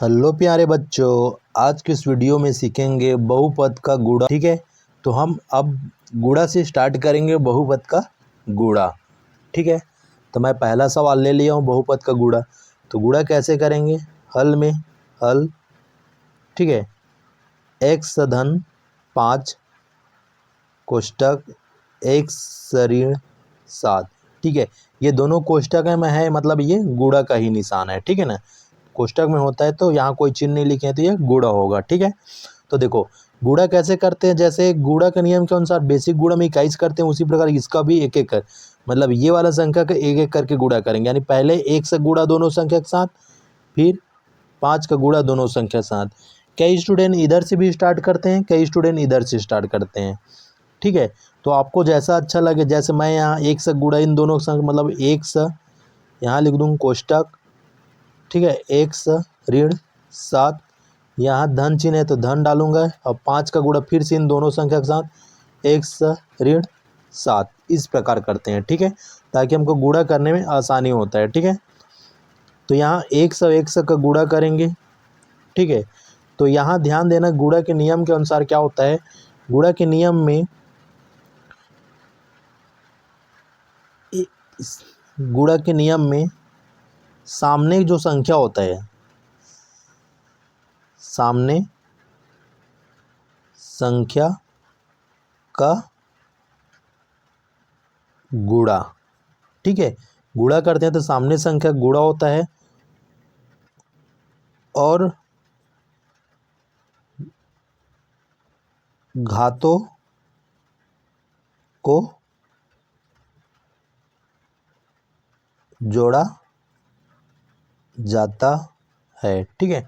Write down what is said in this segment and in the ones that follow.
Hello प्यारे बच्चों, आज के इस वीडियो में सीखेंगे बहुपद का गुणा। ठीक है, तो हम अब गुणा से स्टार्ट करेंगे बहुपद का गुणा। ठीक है, तो मैं पहला सवाल ले लिया हूँ बहुपद का गुणा। तो गुणा कैसे करेंगे? हल में हल। ठीक है, x धन 5 कोष्टक x ऋण 7। ठीक है, ये दोनों कोष्टक में है, मतलब ये गुणा का ही निशान है। ठीक है ना, कोष्टक में होता है तो यहाँ कोई चिन्ह नहीं लिखे हैं तो ये गुणा होगा। ठीक है, तो देखो गुणा कैसे करते हैं। जैसे गुणा के नियम के अनुसार बेसिक गुणा में 21 करते हैं, उसी प्रकार इसका भी एक एक कर, मतलब ये वाला संख्या का एक एक करके गुणा करेंगे। यानी पहले 1 से गुणा दोनों संख्या के साथ, फिर 5 का गुणा दोनों संख्या के साथ। कई स्टूडेंट इधर से भी स्टार्ट करते हैं, कई स्टूडेंट इधर से स्टार्ट करते हैं। ठीक है, तो आपको जैसा अच्छा लगे। जैसे मैं यहाँ 1 से गुणा इन दोनों संख्या, मतलब 1 से यहाँ लिख दूँ कोष्टक। ठीक है, x ऋण 7, यहाँ धन चिन्ह है तो धन डालूंगा, और 5 का गुणा फिर से इन दोनों संख्या के साथ x ऋण 7। इस प्रकार करते हैं। ठीक है, ताकि हमको गुणा करने में आसानी होता है। ठीक है, तो यहाँ 1 का गुणा करेंगे। ठीक है, तो यहाँ ध्यान देना, गुणा के नियम के अनुसार क्या होता है। गुणा के नियम में गुणा के नियम में सामने जो संख्या होता है, सामने संख्या का गुणा। ठीक है, गुणा करते हैं तो सामने संख्या गुणा होता है, और घातों को जोड़ा जाता है। ठीक है,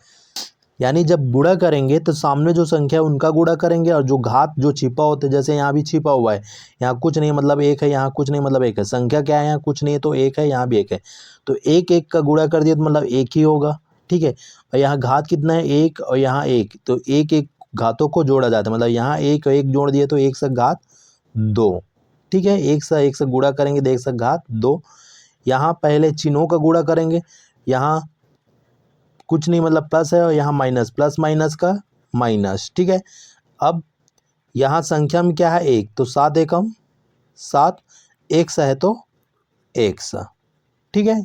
यानी जब गुणा करेंगे तो सामने जो संख्या है उनका गुणा करेंगे, और जो घात जो छिपा होता है, जैसे यहाँ भी छिपा हुआ है, यहाँ कुछ नहीं मतलब 1 है, यहाँ कुछ नहीं मतलब 1 है। संख्या क्या है, यहाँ कुछ नहीं है तो 1 है, यहाँ भी 1 है, तो 1 का गुणा कर दिया तो मतलब 1 ही होगा। ठीक है, और यहाँ घात कितना है 1, और यहाँ 1, तो 1 घातों को जोड़ा जाता है, मतलब यहाँ 1 और 1 जोड़ दिए तो 1 से घात 2। ठीक है, 1 से गुणा करेंगे तो 1 से घात 2। यहाँ पहले चिन्हों का गुणा करेंगे, यहाँ कुछ नहीं मतलब प्लस है, और यहाँ माइनस, प्लस माइनस का माइनस। ठीक है, अब यहाँ संख्या में क्या है 1, तो 7 एकम 7, 1 है तो 1। ठीक है,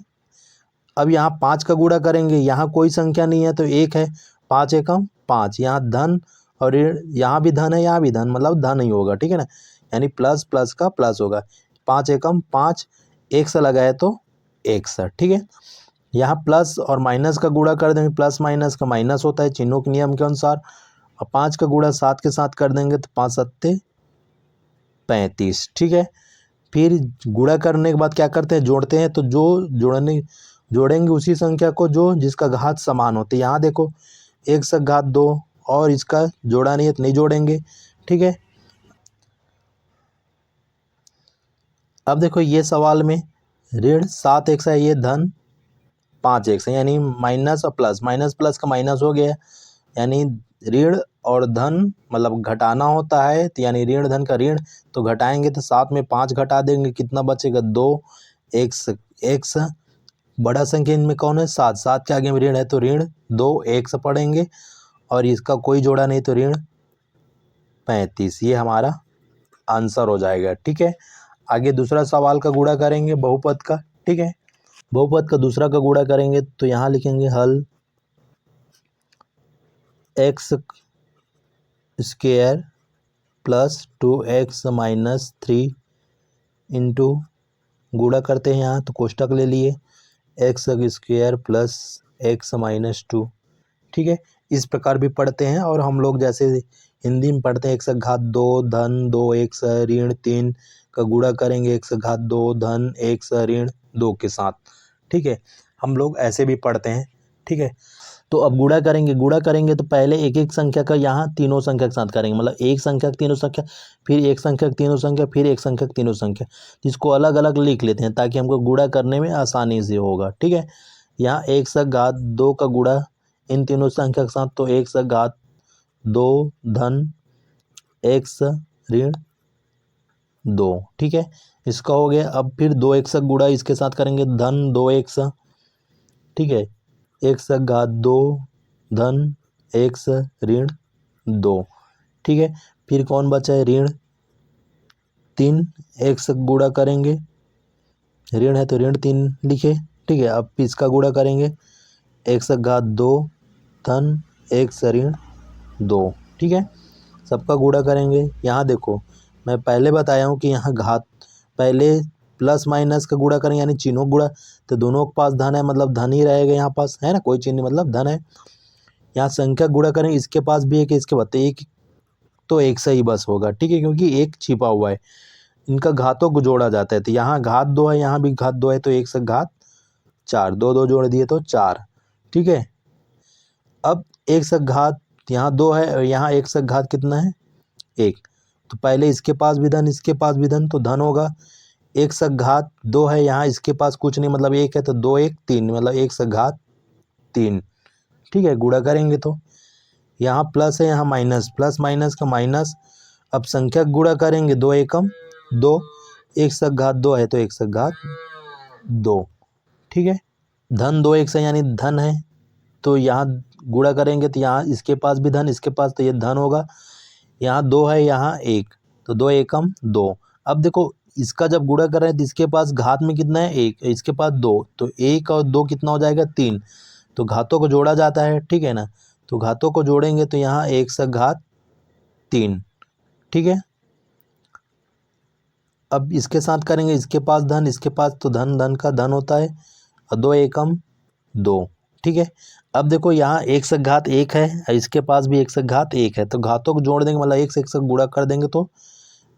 अब यहाँ 5 का गुणा करेंगे, यहाँ कोई संख्या नहीं है तो 1 है, 5 एकम 5, यहाँ धन और ऋण, यहाँ भी धन है यहाँ भी धन, मतलब धन ही होगा। ठीक है ना, यानी प्लस प्लस का प्लस होगा। 5 एकम 5, 1 से लगाए तो 1। ठीक है, यहाँ प्लस और माइनस का गुणा कर देंगे, प्लस माइनस का माइनस होता है चिन्हों के नियम के अनुसार, और 5 का गुणा 7 के साथ कर देंगे तो 5 सत्ते 35। ठीक है, फिर गुणा करने के बाद क्या करते हैं, जोड़ते हैं। तो जो जोड़ेंगे उसी संख्या को जो जिसका घात समान होते। यहाँ देखो 1 से घात 2, और इसका जोड़ा नहीं है तो नहीं जोड़ेंगे। ठीक है, अब देखो ये सवाल में ऋण 7 x है, ये धन 5 x है, यानी माइनस और प्लस, माइनस प्लस का माइनस हो गया, यानी ऋण और धन मतलब घटाना होता है, तो यानी ऋण धन का ऋण, तो घटाएंगे तो 7 में 5 घटा देंगे, कितना बचेगा 2 x। बड़ा संख्या इनमें कौन है 7, 7 के आगे में ऋण है तो ऋण 2 x पढ़ेंगे, और इसका कोई जोड़ा नहीं तो ऋण 35। ये हमारा आंसर हो जाएगा। ठीक है, आगे दूसरा सवाल का गुणा करेंगे बहुपद का। ठीक है, बहुपद का दूसरा का गुणा करेंगे तो यहाँ लिखेंगे हल x square plus 2x minus 3 into, गुणा करते हैं यहाँ तो कोष्टक ले लिए, x square plus x minus 2। ठीक है, इस प्रकार भी पढ़ते हैं, और हम लोग जैसे हिंदी में पढ़ते हैं 1 घात 2 धन 2 x ऋण 3 का गुणा करेंगे 1 घात 2 धन 1 ऋण 2 के साथ। ठीक है, हम लोग ऐसे भी पढ़ते हैं। ठीक है, तो अब गुणा करेंगे तो पहले एक एक संख्या का यहाँ तीनों संख्या के साथ करेंगे, मतलब एक संख्या की तीनों संख्या, फिर एक संख्या की तीनों संख्या, फिर एक संख्या की तीनों संख्या, जिसको अलग अलग लिख लेते हैं ताकि हमको गुणा करने में आसानी से होगा। ठीक है, यहाँ 1 घात 2 का गुणा इन तीनों संख्या के साथ, तो 1 घात 2 धन 1 ऋण 2। ठीक है, इसका हो गया। अब फिर 2x का गुणा इसके साथ करेंगे, धन 2x। ठीक है, 1 घात 2 धन एक्स ऋण 2, ठीक है। फिर कौन बचा है, ऋण 3 एक्स गुणा करेंगे, ऋण है तो ऋण 3 लिखे, ठीक है। अब इसका गुणा करेंगे, एक्स घात 2 धन एक्स ऋण 2, ठीक है। सबका गुणा करेंगे। यहाँ देखो मैं पहले बताया हूँ कि यहाँ घात पहले प्लस माइनस का गुणा करेंगे, यानी चिन्हों गुणा, तो दोनों के पास धन है मतलब धन ही रहेगा, यहाँ पास है ना, कोई चिन्ह नहीं मतलब धन है। यहाँ संख्या गुणा करेंगे, इसके पास भी एक, इसके बाद एक, तो एक से ही बस होगा, ठीक है, क्योंकि एक छिपा हुआ है। इनका घातों को जोड़ा जाता है, तो यहाँ घात 2 है, यहाँ भी घात 2 है, तो एक से घात 4, 2 2 जोड़ दिए तो 4, ठीक है। अब एक से घात यहाँ 2 है और यहाँ एक से घात कितना है, 1, तो पहले इसके पास भी धन, इसके पास भी धन, तो धन होगा। एक से घात 2 है, यहाँ इसके पास कुछ नहीं मतलब 1 है, तो 2 1 3 मतलब एक से घात 3, ठीक है। गुणा करेंगे तो यहाँ प्लस है, यहाँ माइनस, प्लस माइनस का माइनस। अब संख्या गुणा करेंगे, 2 एकम 2, एक से घात 2 है तो एक से घात 2, ठीक है। धन 2 एक से यानी धन है, तो यहाँ गुणा करेंगे तो यहाँ इसके पास भी धन, इसके पास, तो ये धन होगा। यहाँ 2 है, यहाँ 1, तो 2 एकम 2। अब देखो इसका जब गुणा कर रहे हैं तो इसके पास घात में कितना है, 1, इसके पास 2, तो 1 और 2 कितना हो जाएगा, 3, तो घातों को जोड़ा जाता है, ठीक है ना। तो घातों को जोड़ेंगे तो यहाँ एक से घात 3, ठीक है। अब इसके साथ करेंगे, इसके पास धन, इसके पास, तो धन धन का धन होता है, और 2 एकम 2, ठीक है। अब देखो यहाँ एक से घात 1 है, इसके पास भी एक से घात 1 है, तो घातों को जोड़ देंगे मतलब एक से गुणा कर देंगे तो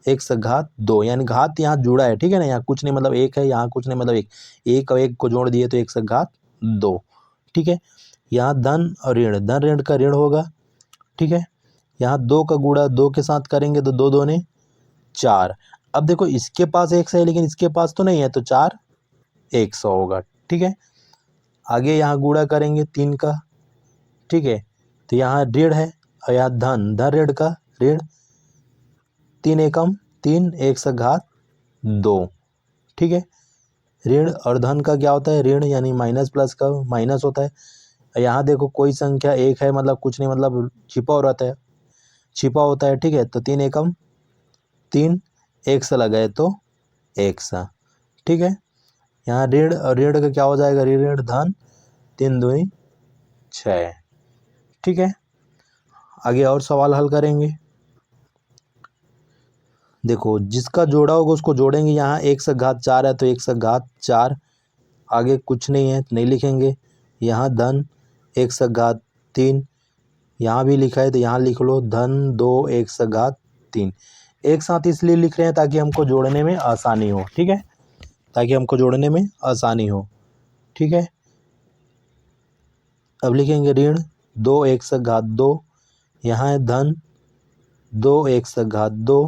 एक से घात 2, यानी घात यहाँ जुड़ा है, ठीक है ना। यहाँ कुछ नहीं मतलब 1 है, यहाँ कुछ नहीं मतलब 1, 1 और 1 को जोड़ दिए तो एक से घात 2, ठीक है। यहाँ धन और ऋण, धन ऋण का ऋण होगा, ठीक है। यहाँ 2 का गुणा 2 के साथ करेंगे तो 2 2 ने 4। अब देखो इसके पास 100 है लेकिन इसके पास तो नहीं है, तो 4 100 होगा, ठीक है। आगे यहाँ गुणा करेंगे 3 का, ठीक है, तो यहाँ ऋण है और यहाँ धन, धन ऋण का ऋण, 3 एकम 3 एक से घात 2, ठीक है। ऋण और धन का क्या होता है, ऋण यानी माइनस प्लस का माइनस होता है। यहाँ देखो कोई संख्या 1 है मतलब कुछ नहीं मतलब छिपा हो रहता है, छिपा होता है, ठीक है। तो 3 एकम 3 एक से लगाए तो एक सा, ठीक है। यहाँ ऋण और ऋण का क्या हो जाएगा, ऋण धन, 3 दूनी 6, ठीक है। आगे और सवाल हल करेंगे। देखो जिसका जोड़ा होगा उसको जोड़ेंगे, यहाँ एक से घात 4 है तो एक से घात 4, आगे कुछ नहीं है नहीं लिखेंगे। यहाँ धन एक से घात 3, यहाँ भी लिखा है तो यहाँ लिख लो धन 2 एक से घात 3। एक साथ इसलिए लिख रहे हैं ताकि हमको जोड़ने में आसानी हो, ठीक है, ताकि हमको जोड़ने में आसानी हो, ठीक है। अब लिखेंगे ऋण 2 एक से घात 2, यहाँ है धन 2 एक से घात 2,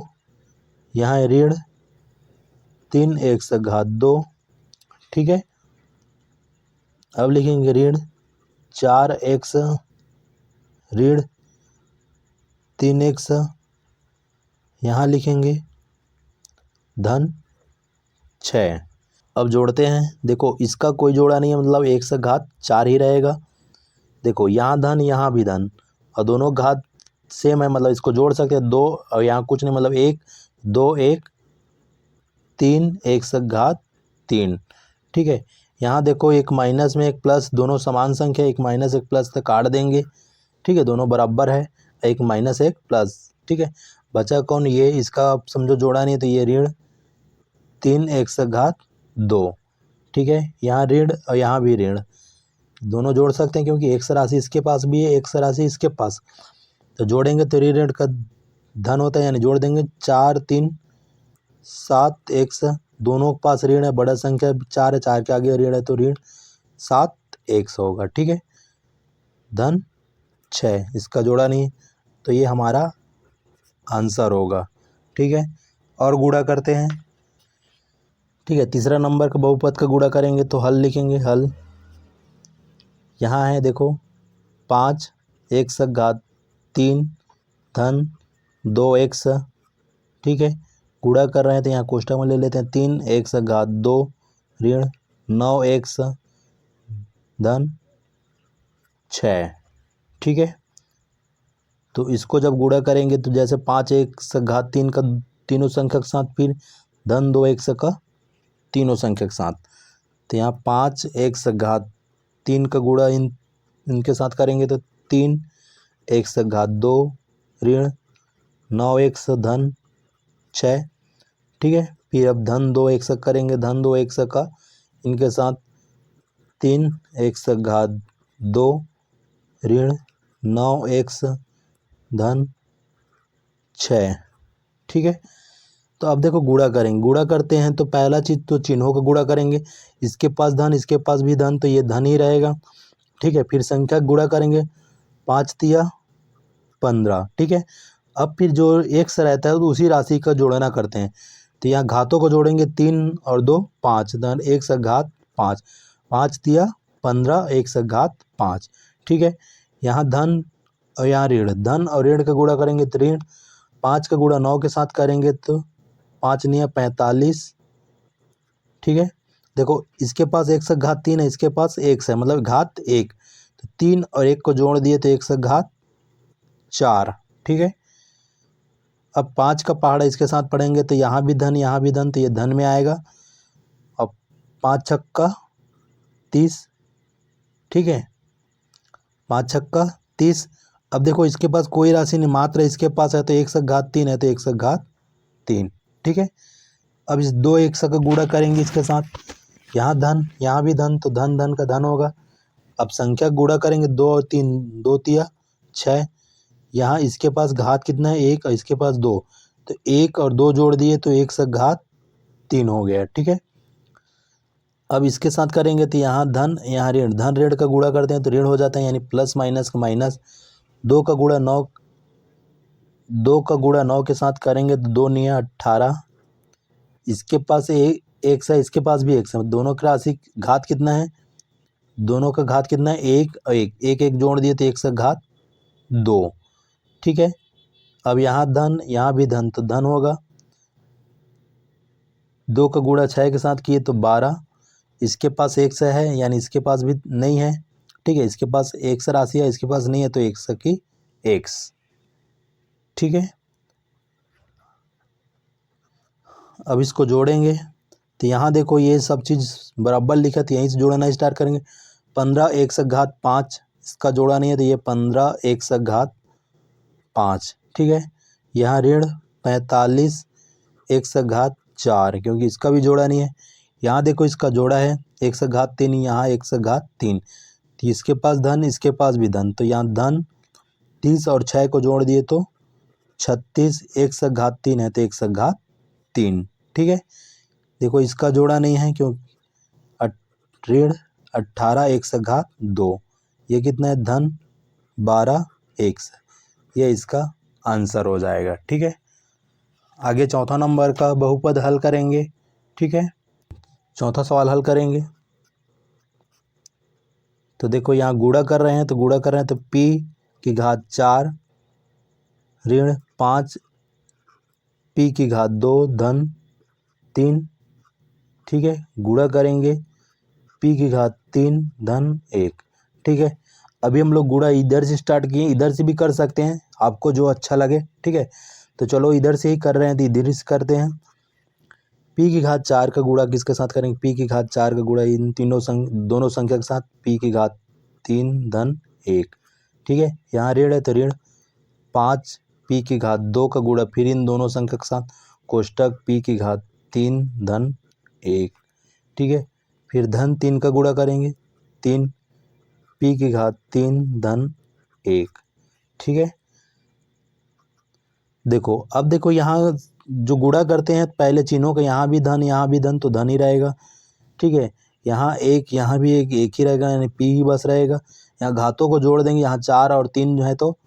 यहाँ है ऋण 3 एक से घात 2, ठीक है। अब लिखेंगे ऋण 4 एक्स ऋण 3 एक्स, यहाँ लिखेंगे धन 6। अब जोड़ते हैं, देखो इसका कोई जोड़ा नहीं है मतलब एक से घात 4 ही रहेगा। देखो यहाँ धन यहाँ भी धन और दोनों घात सेम है मतलब इसको जोड़ सकते हैं 2, और यहाँ कुछ नहीं मतलब 1 2 1 3 एक से घात 3, ठीक है। यहाँ देखो एक माइनस में एक प्लस, दोनों समान संख्या, एक माइनस एक प्लस तो काट देंगे, ठीक है, दोनों बराबर है, एक माइनस एक प्लस, ठीक है। बचा कौन, ये, इसका आप समझो जोड़ा नहीं तो ये ऋण 3 एक से घात 2, ठीक है। यहाँ ऋण और यहाँ भी ऋण, दोनों जोड़ सकते हैं क्योंकि एक राशि इसके पास भी है, एक राशि इसके पास, तो जोड़ेंगे तो ऋण का धन होता है, यानी जोड़ देंगे 4 3 7 एक से, दोनों के पास ऋण है, बड़ा संख्या 4 है, 4 के आगे ऋण है तो ऋण 7 100 होगा, ठीक है। धन 6, इसका जोड़ा नहीं तो ये हमारा आंसर होगा, ठीक है। और गुणा करते हैं, ठीक है। तीसरा नंबर का बहुपद का गुणा करेंगे तो हल लिखेंगे, हल यहाँ है देखो 5 एक से घात 3 धन 2 एक्स, ठीक है। गुणा कर रहे हैं तो यहाँ कोष्टक में ले लेते हैं 3 एक से घात 2 ऋण 9 एक्स धन 6, ठीक है। तो इसको जब गुणा करेंगे तो जैसे 5 एक्स घात 3 का तीनों संख्या के साथ, फिर धन 2 एक्स का तीनों संख्या के साथ। तो यहाँ 5 एक्स घात 3 का गुणा इनके साथ करेंगे तो 3 एक्स घात 2 ऋण 9 एक्स धन 6, ठीक है। फिर अब धन 2 एक्स करेंगे, धन 2 एक्स का इनके साथ 3 एक्स घात 2 ऋण 9 एक्स धन 6, ठीक है। तो अब देखो गुणा करेंगे, गुणा करते हैं तो पहला चीज़ तो चिन्हों का गुणा करेंगे, इसके पास धन इसके पास भी धन, तो ये धन ही रहेगा, ठीक है। फिर संख्या गुणा करेंगे, 5 तिया 15, ठीक है। अब फिर जो एक्स रहता है तो उसी राशि का जोड़ना करते हैं। तो यहाँ घातों को जोड़ेंगे, 3 और 2 5, धन एक्स घात 5, 5 तिया 15 एक्स घात 5, ठीक है। यहाँ धन और यहाँ ऋण, धन और ऋण का गुणा करेंगे तो ऋण 5 का गुणा 9 के साथ करेंगे तो 5 निया 45, ठीक है। देखो इसके पास एक्स घात 3 है, इसके पास एक्स है, मतलब घात 1, तो 3 और 1 को जोड़ दिए तो एक्स घात 4, ठीक है। अब 5 का पहाड़ा इसके साथ पढ़ेंगे तो यहाँ भी धन यहाँ भी धन, तो ये धन में आएगा। अब 5 छक्का 30, ठीक है, 5 छक्का 30। अब देखो इसके पास कोई राशि नहीं, मात्र इसके पास है, तो एक्स घात 3 है तो एक्स घात 3, ठीक है। अब इस 2 एक्स का गुणा करेंगे इसके साथ, यहाँ धन यहाँ भी धन, तो धन धन का धन होगा। अब संख्या गुणा करेंगे, 2 और 3 2 तिया 6, यहाँ इसके पास घात कितना है 1 और इसके पास 2, तो 1 और 2 जोड़ दिए तो एक्स घात 3 हो गया, ठीक है। अब इसके साथ करेंगे तो यहाँ धन यहाँ ऋण, धन ऋण का गुणा करते हैं तो ऋण हो जाता है, यानी प्लस माइनस का माइनस। 2 का गुणा 9, 2 का गुणा 9 के साथ करेंगे तो 2 निया 18, इसके पास एक्स है इसके पास भी एक्स है, दोनों का राशि घात कितना है, दोनों का घात कितना है 1 और 1, 1 1 जोड़ दिए तो एक्स का घात 2, ठीक है। अब यहाँ धन यहाँ भी धन, तो धन होगा, 2 का गुणा 6 के साथ किए तो 12, इसके पास एक्स है यानी इसके पास भी नहीं है, ठीक है। इसके पास एक्स राशि है, इसके पास नहीं है, तो एक्स की एक्स, ठीक है। अब इसको जोड़ेंगे तो यहाँ देखो ये सब चीज़ बराबर लिखा, तो यहीं से जोड़ना स्टार्ट करेंगे। 15 एक्स घात 5, इसका जोड़ा नहीं है तो ये 15 एक्स घात 5, ठीक है। यहाँ ऋण 45 एक्स घात 4, क्योंकि इसका भी जोड़ा नहीं है। यहाँ देखो इसका जोड़ा है, एक्स घात 3, यहाँ एक्स घात 3, तो इसके पास धन इसके पास भी धन, तो यहाँ धन 30 और 6 को जोड़ दिए तो 36 एक्स घात 3 है तो एक्स घात 3, ठीक है। देखो इसका जोड़ा नहीं है क्यों, ऋण 18 एक्स घात 2, ये कितना है धन 12 एक्स, ये इसका आंसर हो जाएगा, ठीक है। आगे चौथा नंबर का बहुपद हल करेंगे, ठीक है। चौथा सवाल हल करेंगे तो देखो यहाँ गुणा कर रहे हैं तो गुणा कर रहे हैं तो p की घात 4 ऋण 5 p की घात 2 धन 3, ठीक है। गुणा करेंगे p की घात 3 धन 1, ठीक है। अभी हम लोग गुणा इधर से स्टार्ट किए, इधर से भी कर सकते हैं, आपको जो अच्छा लगे, ठीक है। तो चलो इधर से ही कर रहे हैं तो इधर से करते हैं। p की घात 4 का गुणा किसके साथ करेंगे, p की घात 4 का गुणा इन दोनों संख्या के साथ, p की घात 3 धन 1, ठीक है। यहाँ ऋण है तो ऋण 5 p की घात 2 का गुणा फिर इन दोनों संख्या के साथ, कोष्टक p की घात 3 धन 1, ठीक है। फिर धन 3 का गुणा करेंगे, 3 p की घात 3 धन 1, ठीक है। देखो अब देखो यहाँ जो गुणा करते हैं पहले चिन्हों का, यहाँ भी धन तो धन ही रहेगा, ठीक है। यहाँ एक यहाँ भी एक ही रहेगा, यानी p ही बस रहेगा। यहाँ घातों को जोड़ देंगे, यहाँ 4 और 3 जो है तो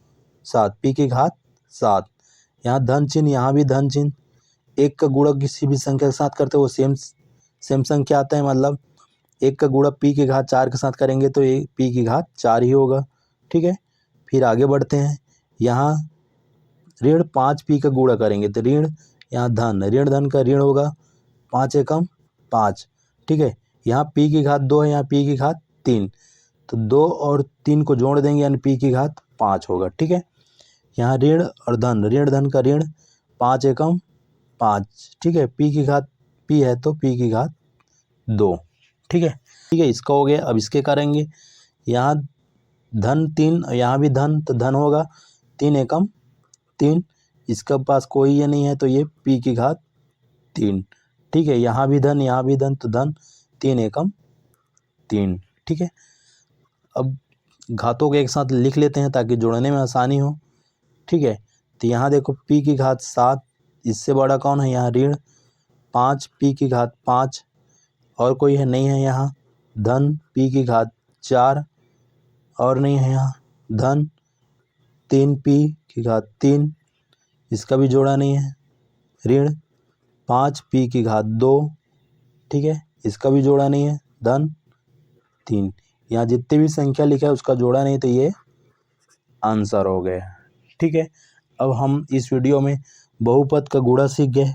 7, p की घात 7। यहाँ धन चिन्ह यहाँ भी धन चिन्ह, एक का गुणा किसी भी संख्या के साथ करते वो सेम संख्या आता है, मतलब एक का गुणा p की घात 4 के साथ करेंगे तो ये p की घात 4 ही होगा, ठीक है। फिर आगे बढ़ते हैं, यहाँ ऋण 5 p का गुणा करेंगे तो ऋण यहाँ धन, ऋण धन का ऋण होगा, 5 एकम 5, ठीक है। यहाँ p की घात 2 है, यहाँ p की घात 3, तो 2 और 3 को जोड़ देंगे यानी p की घात 5 होगा। ठीक है, यहाँ ऋण और धन, ऋण धन का ऋण, 5 एकम 5। ठीक है, p की घात p है तो p की घात 2। ठीक है, इसका हो गया। अब इसके करेंगे, यहाँ धन 3, यहाँ भी धन, तो धन होगा 3 एकम 3, इसका पास कोई ये नहीं है तो ये p की घात 3। ठीक है, यहाँ भी धन, यहाँ भी धन, तो धन 3 एकम 3। ठीक है, अब घातों को एक साथ लिख लेते हैं ताकि जोड़ने में आसानी हो। ठीक है, तो यहाँ देखो p की घात 7, इससे बड़ा कौन है, यहाँ ऋण 5 p की घात 5, और कोई है नहीं है यहाँ, धन p की घात 4, और नहीं है यहाँ, धन 3 p की घात 3, इसका भी जोड़ा नहीं है, ऋण 5 p की घात 2। ठीक है, इसका भी जोड़ा नहीं है, धन 3। यहाँ जितनी भी संख्या लिखा है उसका जोड़ा नहीं, तो ये आंसर हो गया। ठीक है, अब हम इस वीडियो में बहुपद का गुणा सीख गए।